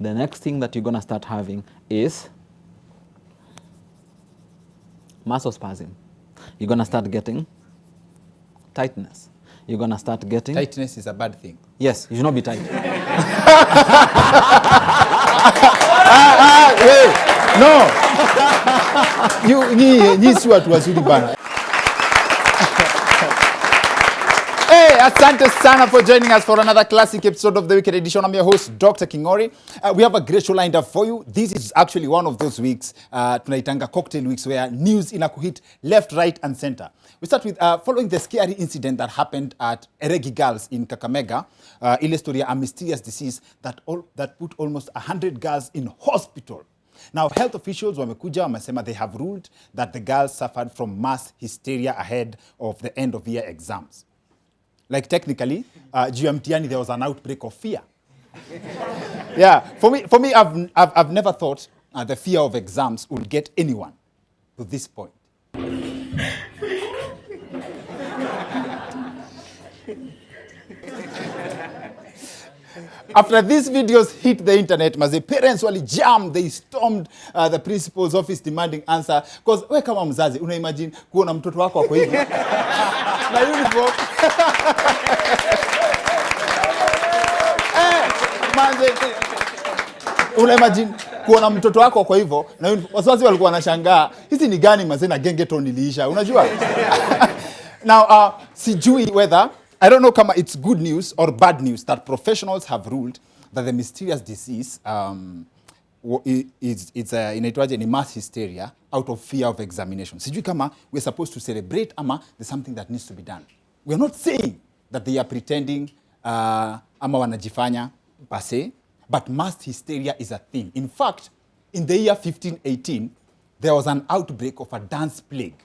the next thing that you're going to start having is muscle spasm. You're going to start getting tightness. You're going to start getting... Tightness is a bad thing. Yes, you should not be tight. No. You see what was really bad. Hey, asante sana for joining us for another classic episode of the Weekend Edition. I'm your host, Dr. Kingori. We have a great show lined up for you. This is actually one of those weeks, tunaitanga cocktail weeks, where news inakuhit left, right, and center. We start with following the scary incident that happened at Eregi Girls in Kakamega, ile story a mysterious disease that put almost 100 girls in hospital. Now, health officials wamekuja wamesema they have ruled that the girls suffered from mass hysteria ahead of the end of year exams. Like technically, juu ya mtihani there was an outbreak of fear. Yeah, for me, I've never thought the fear of exams would get anyone to this point. After these videos hit the internet, the parents wali jammed, they stormed the principal's office demanding answer. Because we kama mzazi, una imagine kuona mtoto wako wako hivi na uniform. Una imagine kuona mtoto wako wako hivyo na wazazi walikuwa wanashangaa, hizi ni gani mazee na gengeton iliisha, unajua? Now, sijui whether, I don't know kama it's good news or bad news that professionals have ruled that the mysterious disease inaitwaje ni mass hysteria out of fear of examination. Sijui kama we're supposed to celebrate ama there's something that needs to be done. We're not saying that they are pretending ama wanajifanya per se, but mass hysteria is a thing. In fact, in the year 1518, there was an outbreak of a dance plague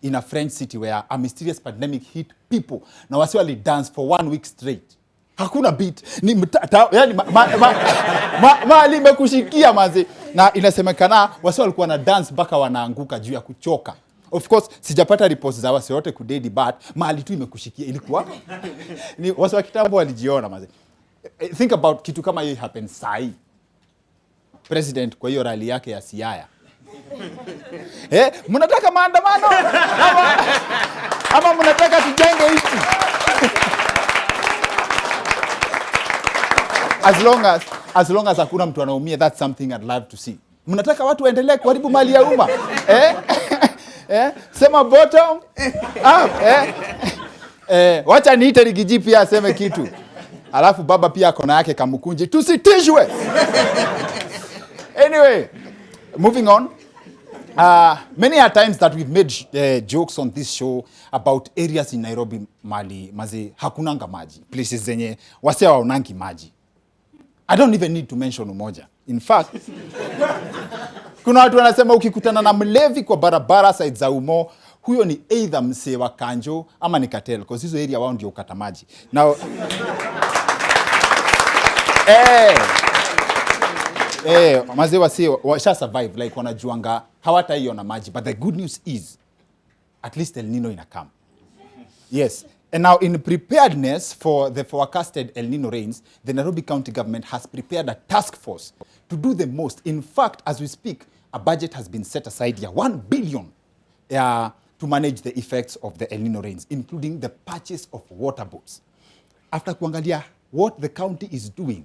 in a French city where a mysterious pandemic hit people. Na wasi wali dance for 1 week straight. Hakuna beat. Ni yani mali mekushikia mazi. Na inasemekana wasi walikuwa na dance mpaka wanaanguka juu ya kuchoka. Of course, sijapata reports za wasi wote kudedi, but mali tu imekushikia ilikuwa. Ni wasi wa kitambo walijiona mazi. Think about kitu kama hiyo happen sai. President kwa hiyo rally yake ya Siaya. Mnataka maandamano? Ama mnataka tujenge hichi? As long as hakuna mtu anaumia, that's something I'd love to see. Mnataka watu waendelee kuharibu mali ya umma? Sema bottom up, wacha niite Rigiji pia aseme kitu. Alafu baba pia kona yake kamukunji, tusitishwe. Anyway, moving on. Many are times that we've made jokes on this show about areas in Nairobi mali maze hakunanga maji, places zenye wase waonangi maji. I don't even need to mention umoja. In fact, kuna watu wanasema ukikutana na mlevi kwa barabara side za Umo, huyo ni either msee wa Kanjo ama ni cartel, because hizo area wao ndio ukata maji. Now maze wase washa survive, like wanajuanga hawata hiyo na maji. But the good news is at least El Nino ina come. Yes. And now in preparedness for the forecasted El Nino rains, the Nairobi County government has prepared a task force to do the most. In fact, as we speak, a budget has been set aside here, 1 billion to manage the effects of the El Nino rains, including the purchase of water boats. After kuangalia what the county is doing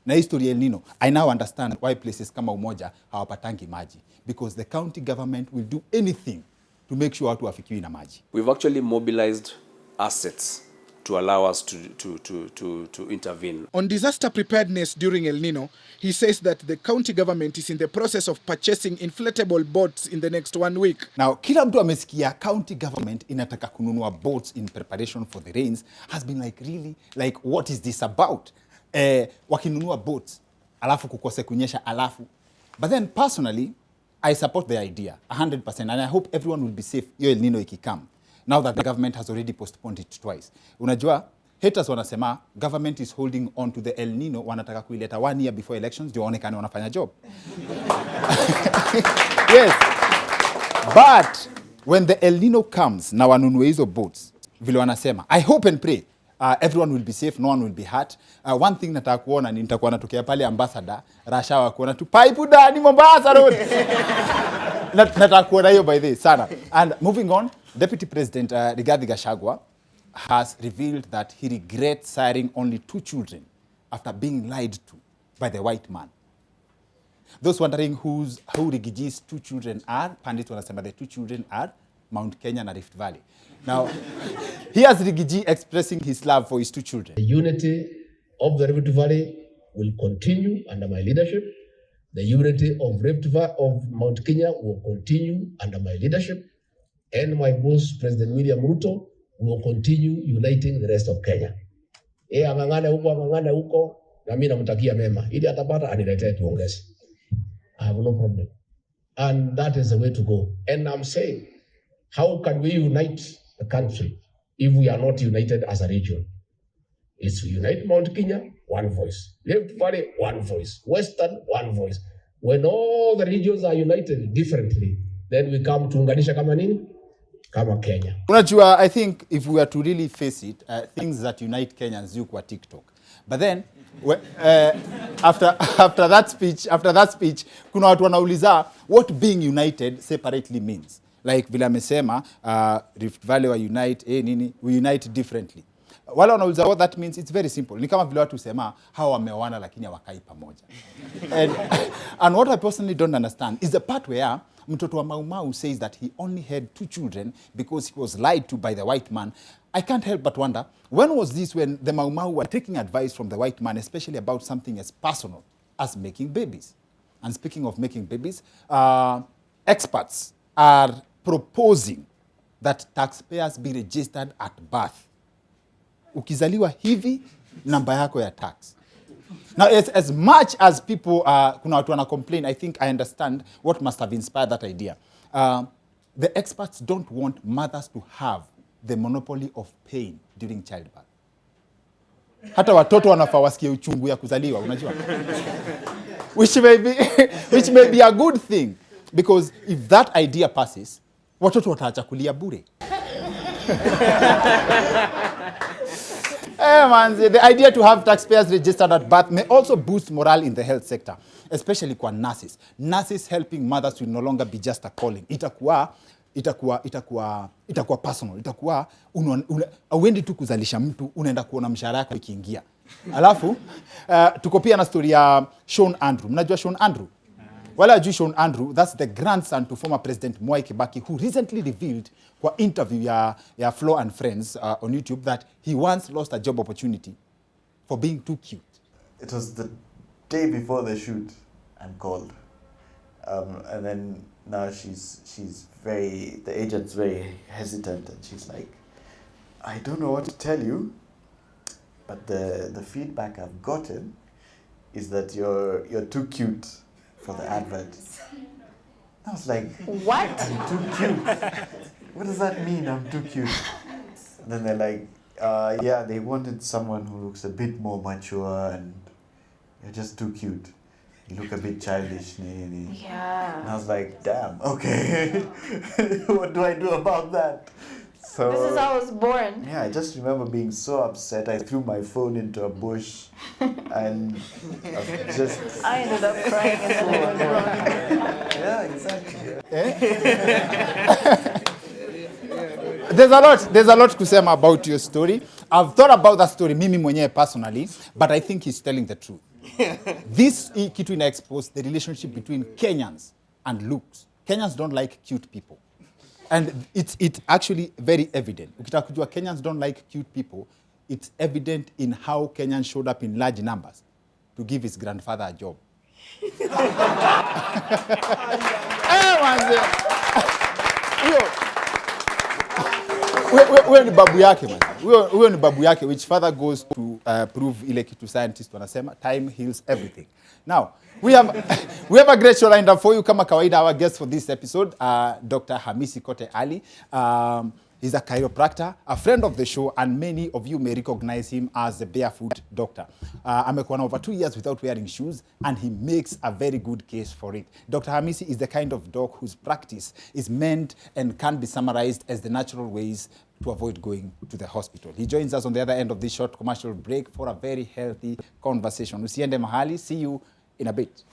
na history El Nino, I now understand why places kama Umoja hawapatangi maji, because the county government will do anything to make sure watu wafikiwi na maji. We've actually mobilized assets to allow us to intervene. On disaster preparedness during El Nino, he says that the county government is in the process of purchasing inflatable boats in the next 1 week. Now, kila mtu amesikia county government inataka kununua boats in preparation for the rains has been like, really? Like, what is this about? Wakinunua boats, alafu kukose kunyesha alafu. But then personally, I support the idea 100%, and I hope everyone will be safe hiyo El Nino ikikam. Now that the government has already postponed it twice. Unajua, haters wanasema government is holding on to the El Nino, wanataka kuileta 1 year before elections ndio waonekane wanafanya job. Yes. But when the El Nino comes na wanunue hizo boats, vile wanasema, I hope and pray everyone will be safe, no one will be hurt. One thing nataka kuona ni nitakuwa natokea pale ambassador rasha wa kuona tu pipe ndani Mombasa road. Nataka kuona hiyo by this sana. And moving on, Deputy President Rigathi Gachagua has revealed that he regrets siring only 2 children after being lied to by the white man. Those wondering who Rigiji's 2 children are, Pandit wanasema the 2 children are Mount Kenya and Rift Valley. Now, here's Rigiji expressing his love for his 2 children. The unity of the Rift Valley will continue under my leadership. The unity of Mount Kenya will continue under my leadership. And my boss, President William Ruto, will continue uniting the rest of Kenya. Angangane huko, na mimi namtakia mema. Ili atapata aniletee tuongeze. I have no problem. And that is the way to go. And I'm saying, how can we unite the country if we are not united as a region? It's to unite Mount Kenya, one voice. Rift Valley, one voice. Western, one voice. When all the regions are united differently, then we come to unganisha kama nini? Kama Kenya. Unajua, I think if we are to really face it, things that unite Kenyans you kwa TikTok. But then, after that speech, kuna watu wanauliza what being united separately means. Like vile amesema, Rift Valley wa unite, we unite differently. Wale wanauliza what that means, it's very simple. Ni kama vile watu sema, hawa wameoana lakini hawakai pamoja. And what I personally don't understand is the part where mtoto wa Mau Mau says that he only had 2 children because he was lied to by the white man. I can't help but wonder, when was this when the Mau Mau were taking advice from the white man, especially about something as personal as making babies? And speaking of making babies, experts are proposing that taxpayers be registered at birth. Ukizaliwa hivi, namba yako ya tax. Now, as much as people, kuna watu wana complain, I think I understand what must have inspired that idea. The experts don't want mothers to have the monopoly of pain during childbirth. Hata watoto wanafaa wasikie uchungu ya kuzaliwa, unajua? Which may be a good thing, because if that idea passes, watoto wataacha kulia bure. The idea to have taxpayers registered at birth may also boost morale in the health sector, especially kwa nurses. Nurses helping mothers will no longer be just a calling. Itakuwa personal. Itakuwa uendi tu kuzalisha mtu, unaenda kuona mshahara yako ikiingia. Alafu tuko pia na story ya Sean Andrew. Mnajua Sean Andrew? Wala ajui Sean Andrew, that's the grandson to former President Mwai Kibaki, who recently revealed kwa interview ya Flo and Friends on YouTube that he once lost a job opportunity for being too cute. It was the day before the shoot I'm called. And then now the agent's very hesitant, and she's like, I don't know what to tell you, but the feedback I've gotten is that you're too cute for the advert. I was like, what? I'm too cute. What does that mean, I'm too cute? And then they're like, yeah, they wanted someone who looks a bit more mature, and you're just too cute. You look a bit childish. Yeah. And I was like, damn, okay. What do I do about that? So, this is how I was born. Yeah, I just remember being so upset. I threw my phone into a bush, and I ended up crying in the living room. Yeah, exactly. There's a lot kusema about your story. I've thought about that story mimi mwenyewe personally, but I think he's telling the truth. This kitu ina expose the relationship between Kenyans and looks. Kenyans don't like cute people. And it's actually very evident. Ukitaka kujua Kenyans don't like cute people, it's evident in how Kenyans showed up in large numbers to give his grandfather a job. Huyo ni babu yake man. Huyo ni babu yake, which father goes to prove ile kitu scientists wanasema time heals everything. Now, we have a great show lined up for you. Kama kawaida, our guest for this episode, Dr. Hamisi Kote Ali. He's a chiropractor, a friend of the show, and many of you may recognize him as the barefoot doctor. Amekuwa over 2 years without wearing shoes, and he makes a very good case for it. Dr. Hamisi is the kind of doc whose practice is meant and can be summarized as the natural ways to avoid going to the hospital. He joins us on the other end of this short commercial break for a very healthy conversation. Usiende mahali. See you in a bit.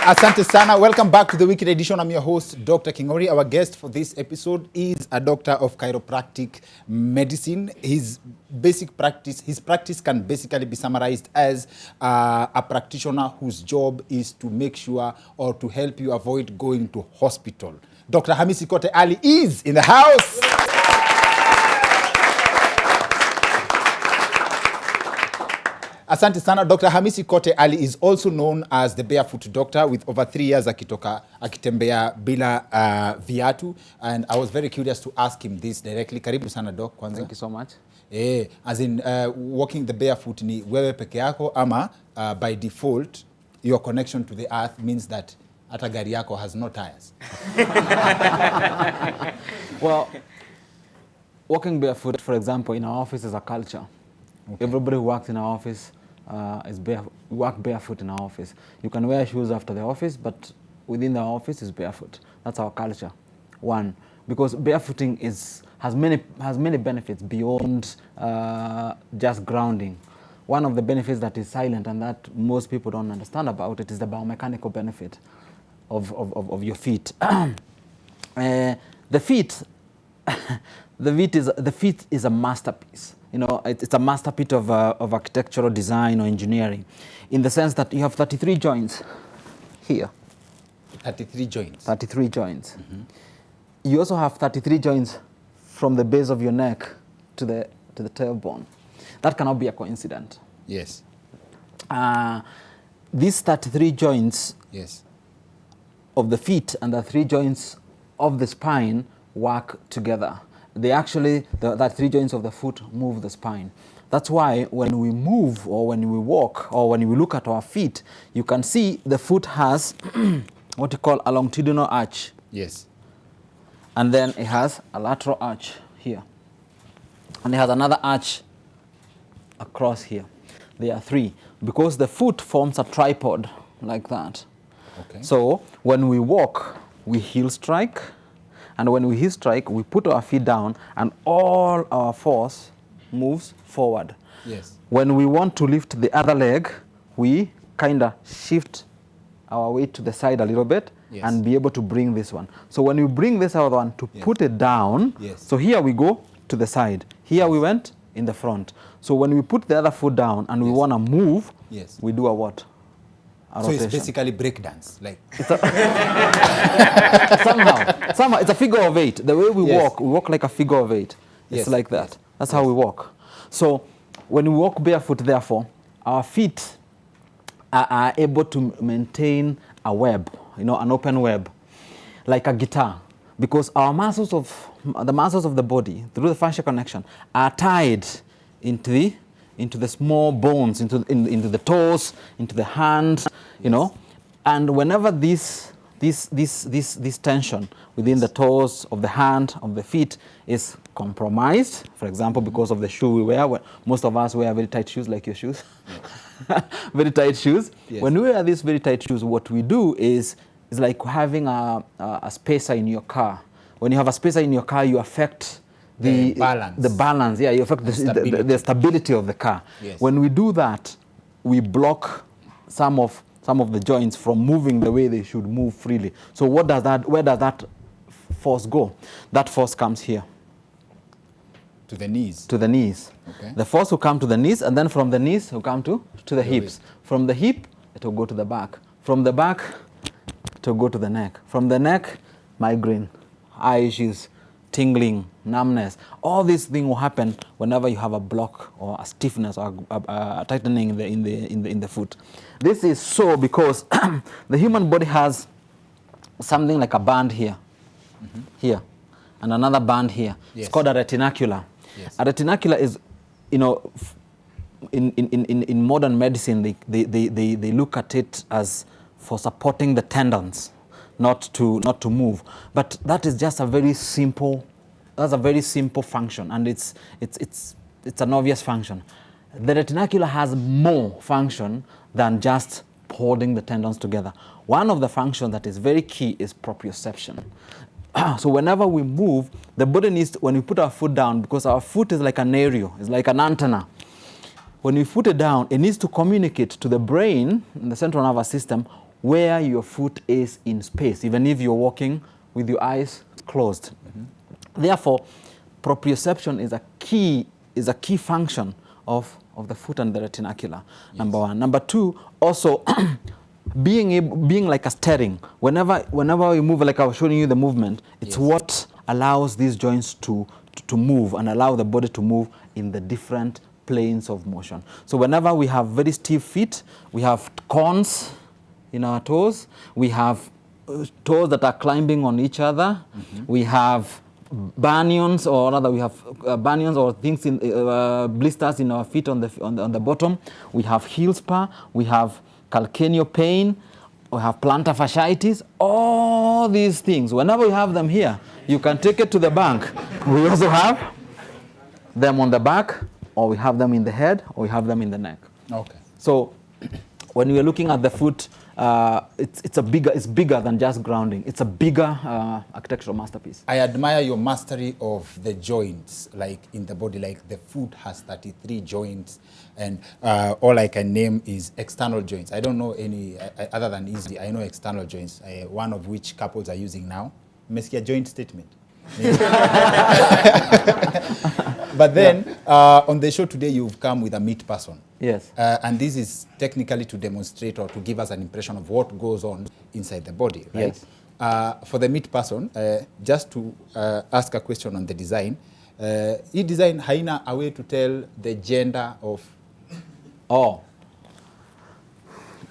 Asante sana. Welcome back to the weekend edition. I'm your host, Dr. Kingori. Our guest for this episode is a doctor of chiropractic medicine. His practice can basically be summarized as a practitioner whose job is to make sure or to help you avoid going to hospital. Dr. Hamisi Kote Ali is in the house. Asante sana. Dr. Hamisi Kote Ali is also known as the barefoot doctor, with over 3 years akitembea bila viatu. And I was very curious to ask him this directly. Karibu sana, Doc, kwanza. Thank you so much. As in walking the barefoot ni wewe peke yako ama by default your connection to the earth means that hata gari yako has no tires? Well, walking barefoot, for example, in our office is a culture. Okay. Everybody who works in our office work barefoot in our office. You can wear shoes after the office, but within the office is barefoot. That's our culture. One, because barefooting has many benefits beyond just grounding. One of the benefits that is silent and that most people don't understand about it is the biomechanical benefit of your feet. The feet is a masterpiece. You know, it's a masterpiece of architectural design or engineering, in the sense that you have 33 joints here. 33 joints. 33 joints. Mm-hmm. You also have 33 joints from the base of your neck to the tailbone. That cannot be a coincidence. Yes. These 33 joints, yes, of the feet and the 3 joints of the spine work together. They actually, that 3 joints of the foot move the spine. That's why when we move or when we walk or when we look at our feet, you can see the foot has what you call a longitudinal arch. Yes. And then it has a lateral arch here. And it has another arch across here. There are 3. Because the foot forms a tripod like that. Okay. So when we walk, we heel strike. And when we heel strike, we put our feet down and all our force moves forward. Yes. When we want to lift the other leg, we kind of shift our weight to the side a little bit, yes, and be able to bring this one. So when you bring this other one to, yes, put it down, yes, so here we go to the side. Here we went in the front. So when we put the other foot down and, yes, we want to move, yes, we do a what? So rotation. It's basically breakdance, like somehow it's a figure of 8. The way we, yes, walk like a figure of 8. It's, yes, like that. Yes. That's, yes, how we walk. So when we walk barefoot, therefore, our feet are able to maintain a web, you know, an open web, like a guitar, because our muscles of the body through the fascia connection are tied into the small bones, into the toes, into the hand, you know, and whenever this tension within the toes of the hand, of the feet is compromised, for example, because of the shoe we wear, most of us wear very tight shoes like your shoes, very tight shoes. Yes. When we wear these very tight shoes, what we do is like having a spacer in your car. When you have a spacer in your car, you affect the balance, yeah, you affect the stability of the car. Yes. When we do that, we block some of the joints from moving the way they should move freely. So where does that force go? That force comes here. To the knees. To the knees. Okay. The force will come to the knees, and then from the knees will come to the hips. From the hip, it will go to the back. From the back, it will go to the neck. From the neck, migraine, eye issues, tingling, numbness. All these things will happen whenever you have a block or a stiffness or a tightening in the foot. This is so because the human body has something like a band here, mm-hmm, here, and another band here. Yes. It's called a retinacula. Yes. A retinacula is, you know, in modern medicine, they look at it as for supporting the tendons, not to move. But that is just a very simple function, and it's an obvious function. The retinacula has more function than just holding the tendons together. One of the functions that is very key is proprioception. So whenever we move, the body needs to, when we put our foot down, because our foot is like an aerial, it's like an antenna. When you put it down, it needs to communicate to the brain, in the central nervous system, where your foot is in space, even if you're walking with your eyes closed. Therefore, proprioception is a key function of the foot and the retinacular, number one. Number two, also being like a steering. Whenever we move, like I was showing you the movement, it's what allows these joints to move and allow the body to move in the different planes of motion. So whenever we have very stiff feet, we have cones in our toes, we have toes that are climbing on each other, we have bunions, or rather we have bunions or things in blisters in our feet on the bottom. We have heel spur, we have calcaneal pain, we have plantar fasciitis. All these things, whenever we have them here, you can take it to the bank. We also have them on the back, or we have them in the head, or we have them in the neck. Okay. So when we are looking at the foot, it's bigger than just grounding. It's a bigger architectural masterpiece. I admire your mastery of the joints, like in the body. Like the foot has 33 joints, and all I can name is external joints. I don't know any other than easily. I know external joints, one of which couples are using now. Meskia joint statement. But then on the show today, you've come with a meat person. Yes. And this is technically to demonstrate or to give us an impression of what goes on inside the body, right? Yes. For the meat person, just to ask a question on the design, hii design haina a way to tell the gender of... Oh.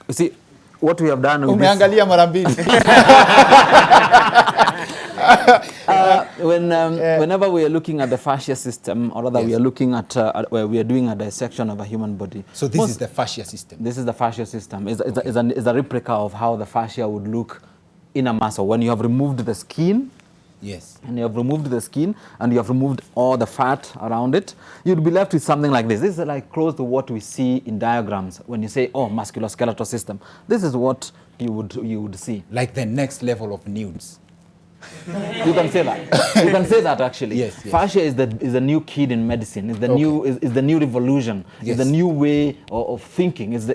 You see, what we have done with Umeangalia mara mbili. Whenever we are looking at the fascia system, or rather we are looking at where we are doing a dissection of a human body. So this is the fascia system. This is the fascia system. It's a replica of how the fascia would look in a muscle. When you have removed the skin, yes, and you have removed the skin, and you have removed all the fat around it, you'd be left with something like this. This is like close to what we see in diagrams when you say, oh, musculoskeletal system. This is what you would see. Like the next level of nudes. You can say that. You can say that actually. Yes, yes. Fascia is the new kid in medicine. It's the the new revolution. Yes. It's the new way of thinking. It's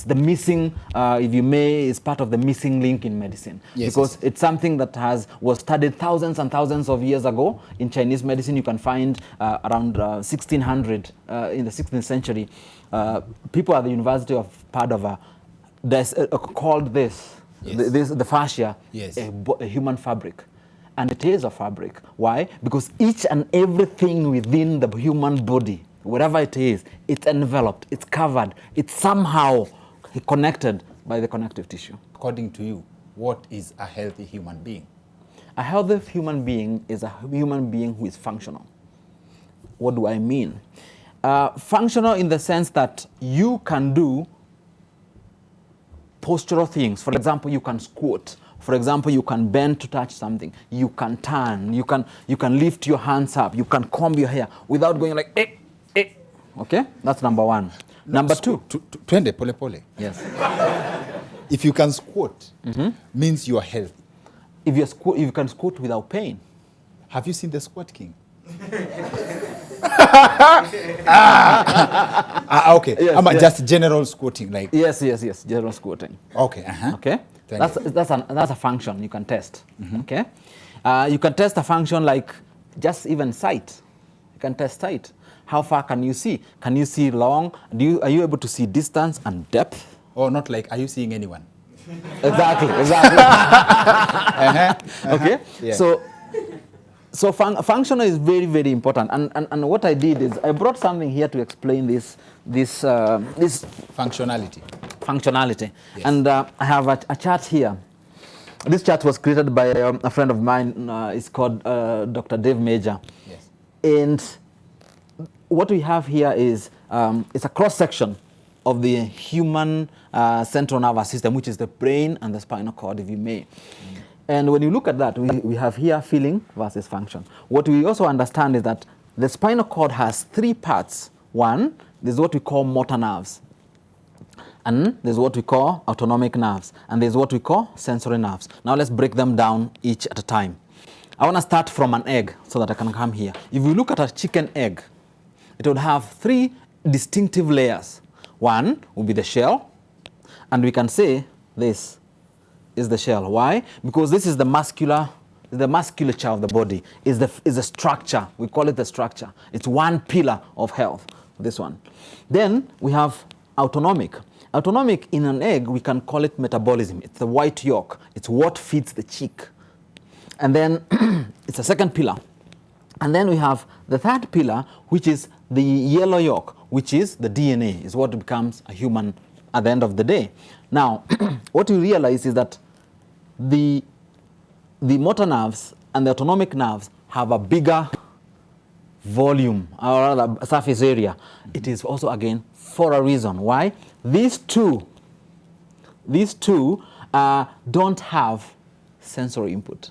the missing, if you may, it's part of the missing link in medicine. Yes, because it's something that was studied thousands and thousands of years ago. In Chinese medicine, you can find around 1600 in the 16th century, people at the University of Padua called this. Yes. The fascia, yes, a human fabric. And it is a fabric. Why? Because each and everything within the human body, wherever it is, it's enveloped, it's covered, it's somehow connected by the connective tissue. According to you, what is a healthy human being? A healthy human being is a human being who is functional. What do I mean? Functional in the sense that you can do postural things. For example, you can squat. For example, you can bend to touch something. You can turn. You can lift your hands up. You can comb your hair without going like, eh, eh. Okay? That's number one. Number two. Twende pole pole. Yes. If you can squat, means you are healthy. If you can squat without pain. Have you seen the Squat King? Okay. Yes, just general squatting, like. Yes. General squatting. Okay. Okay. That's a function you can test. Okay. You can test a function like just even sight. You can test sight. How far can you see? Can you see long? Are you able to see distance and depth? Or not like, are you seeing anyone? Exactly. Okay. Yeah. So functional is very, very important. And what I did is I brought something here to explain this functionality. Yes. And I have a chart here. This chart was created by a friend of mine. It's called Dr. Dave Major. Yes. And what we have here is it's a cross section of the human central nervous system, which is the brain and the spinal cord, if you may. And when you look at that, we have here feeling versus function. What we also understand is that the spinal cord has three parts. One, this is what we call motor nerves. And there's what we call autonomic nerves. And there's what we call sensory nerves. Now let's break them down each at a time. I want to start from an egg so that I can come here. If you look at a chicken egg, it would have 3 distinctive layers. One would be the shell, and we can say this is the shell. Why? Because this is the musculature of the body, is the structure. We call it the structure. It's one pillar of health, this one. Then we have autonomic. Autonomic in an egg, we can call it metabolism. It's the white yolk. It's what feeds the chick. And then it's a second pillar. And then we have the third pillar, which is the yellow yolk, which is the DNA, is what becomes a human at the end of the day. Now, what you realize is that the motor nerves and the autonomic nerves have a bigger volume, or rather surface area. It is also, again, for a reason. Why? These two don't have sensory input.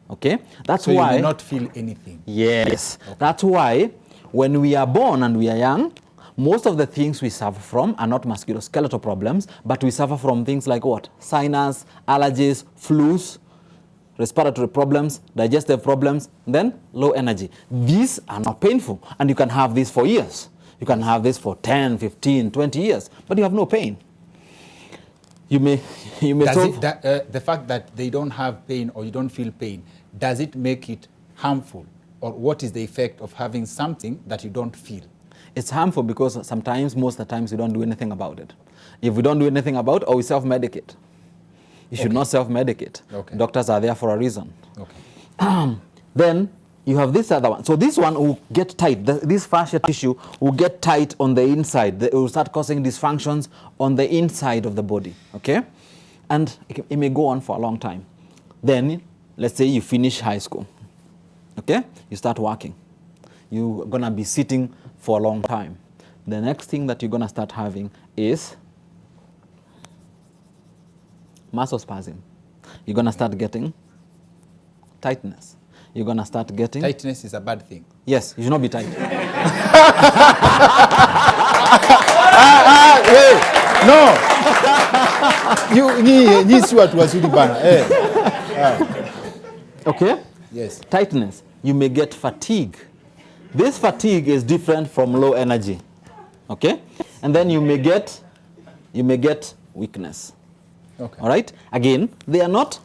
Okay? That's why... So you do not feel anything. Yes. Okay. That's why when we are born and we are young, most of the things we suffer from are not musculoskeletal problems, but we suffer from things like what? Sinus, allergies, flus, respiratory problems, digestive problems, then low energy. These are not painful, and you can have this for years. You can have this for 10, 15, 20 years, but you have no pain. You may the fact that they don't have pain or you don't feel pain, does it make it harmful? Or what is the effect of having something that you don't feel? It's harmful because most of the times we don't do anything about it. If we don't do anything about it, or we self-medicate. You should not self-medicate. Okay. Doctors are there for a reason. Okay. Then you have this other one. So this one will get tight. This fascia tissue will get tight on the inside. It will start causing dysfunctions on the inside of the body. Okay? And it may go on for a long time. Then, let's say you finish high school. Okay? You start working. You're going to be sitting for a long time. The next thing that you're going to start having is muscle spasm. You're going to start getting tightness. You're going to start getting... Tightness is a bad thing. Yes, you should not be tight. No. You see what was really bad. Okay? Yes. Tightness. You may get fatigue. This fatigue is different from low energy. Okay? And then you may get weakness. Okay. All right? Again, they're not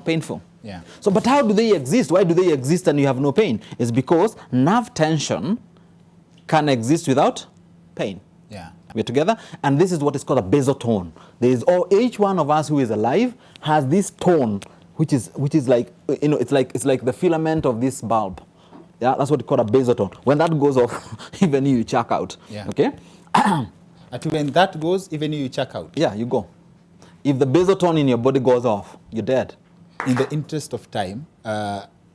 painful. Yeah. So, but how do they exist? Why do they exist and you have no pain? It's because nerve tension can exist without pain. Yeah. We're together? And this is what is called a basal tone. Each one of us who is alive has this tone, which is like, it's like the filament of this bulb. Yeah, that's what we call a basal tone. When that goes off, even you check out. Yeah. Okay? When that goes, even you check out. Yeah, you go. If the basal tone in your body goes off, you're dead. In the interest of time,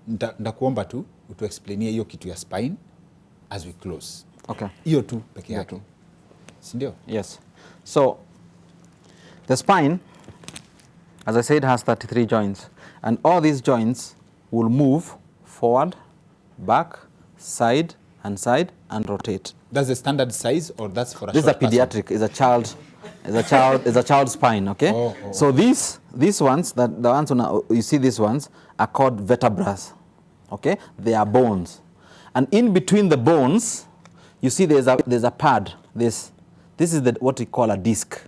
ndakuomba tu utuexplainie hiyo kitu ya spine as we close. Okay. Hiyo tu peke yake. Sindio? Yes. So, the spine, as I said, has 33 joints. And all these joints will move forward, back, side, and rotate. That's the standard size, or that's for a This is a pediatric, is a child spine, okay? So these ones, the ones you see, these ones are called vertebrae, okay? They are bones. And in between the bones, you see there's a pad. This is what we call a disc,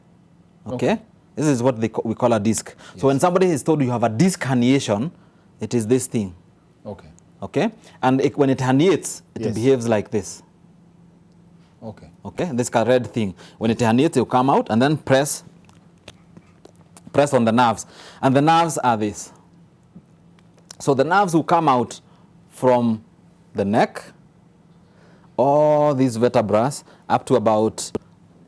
okay? This is what we call a disc. Yes. So when somebody is told you have a disc herniation, it is this thing. Okay. Okay? And when it herniates, it behaves like this. Okay. Okay? This red thing. When it herniates, it will come out and then press on the nerves. And the nerves are this. So the nerves will come out from the neck, all these vertebrae, up to about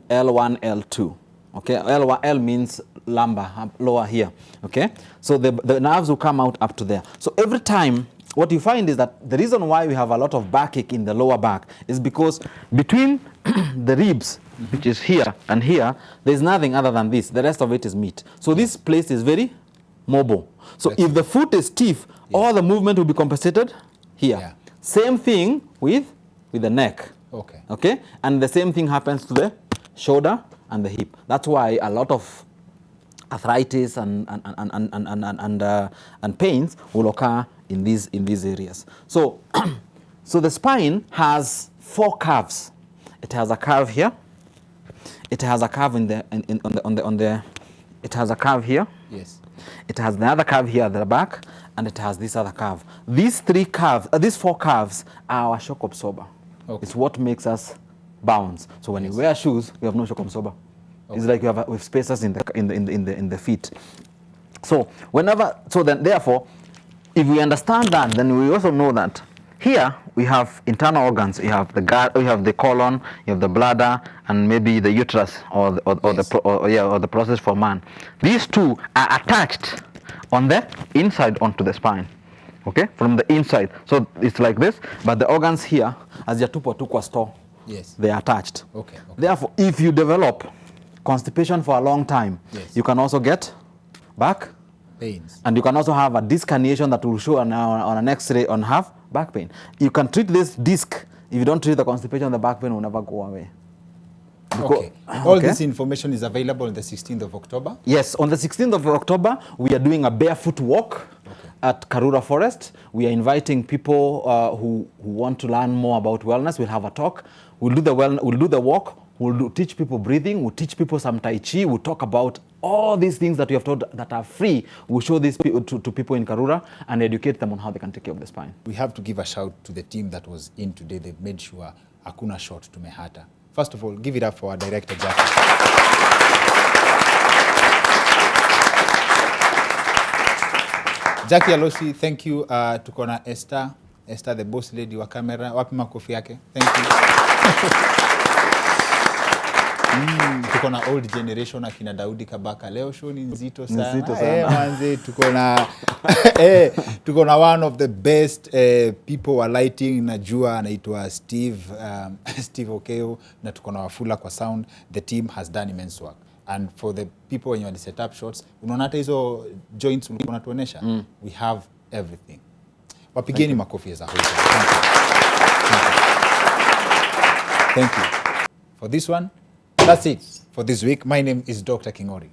L1, L2. Okay? L means lumbar, lower here. Okay? So the nerves will come out up to there. So every time, what you find is that the reason why we have a lot of backache in the lower back is because between the ribs, which is here and here, there's nothing other than this. The rest of it is meat. So this place is very mobile. So if the foot is stiff, all the movement will be compensated here. Yeah. Same thing with the neck. Okay. Okay? And the same thing happens to the shoulder and the hip. That's why a lot of arthritis and pains will occur in these areas. So, so the spine has 4 curves. It has a curve here. It has a curve it has a curve here. Yes. It has another curve here at the back, and it has this other curve. These 3 curves, these 4 curves are our shock absorber. Okay. It's what makes us bounce. So when you wear shoes, you have no shock absorber. Okay. It's like you have with spacers in the feet. So then therefore, if we understand that, then we also know that here we have internal organs. You have the gut, you have the colon, you have the bladder, and maybe the uterus or the process for man. These 2 are attached on the inside onto the spine. Okay, from the inside. So it's like this, but the organs here, as you tupo store, yes, they are attached. Okay. Therefore, if you develop constipation for a long time, yes, you can also get back pains, and you can also have a disc herniation that will show on an X-ray on have back pain. You can treat this disc. If you don't treat the constipation, the back pain will never go away. Okay. All this information is available on the 16th of October? Yes, on the 16th of October, we are doing a barefoot walk at Karura Forest. We are inviting people who want to learn more about wellness. We'll have a talk. We'll do the walk. We'll teach people breathing. We'll teach people some Tai Chi. We'll talk about all these things that we have taught that are free. We'll show these to people in Karura and educate them on how they can take care of the spine. We have to give a shout to the team that was in today. They've made sure hakuna shot tumehata. First of all, give it up for our director, Jackie. Jackie Alosi, thank you. Tuko na Esther, the boss lady wa camera. Wapi makofi yake? Thank you. Tuko na old generation akina Daudi Kabaka. Leo show ni nzito sana. Manze, tuko na one of the best people wa lighting najua anaitwa Steve Okeo, na tuko na Wafula kwa sound. The team has done immense work. And for the people when you want to set up shots, unaona hata hizo joints unatuonesha, we have everything. Wapigeni makofi za hoja. Thank you. For this one, that's it for this week. My name is Dr. Kingori.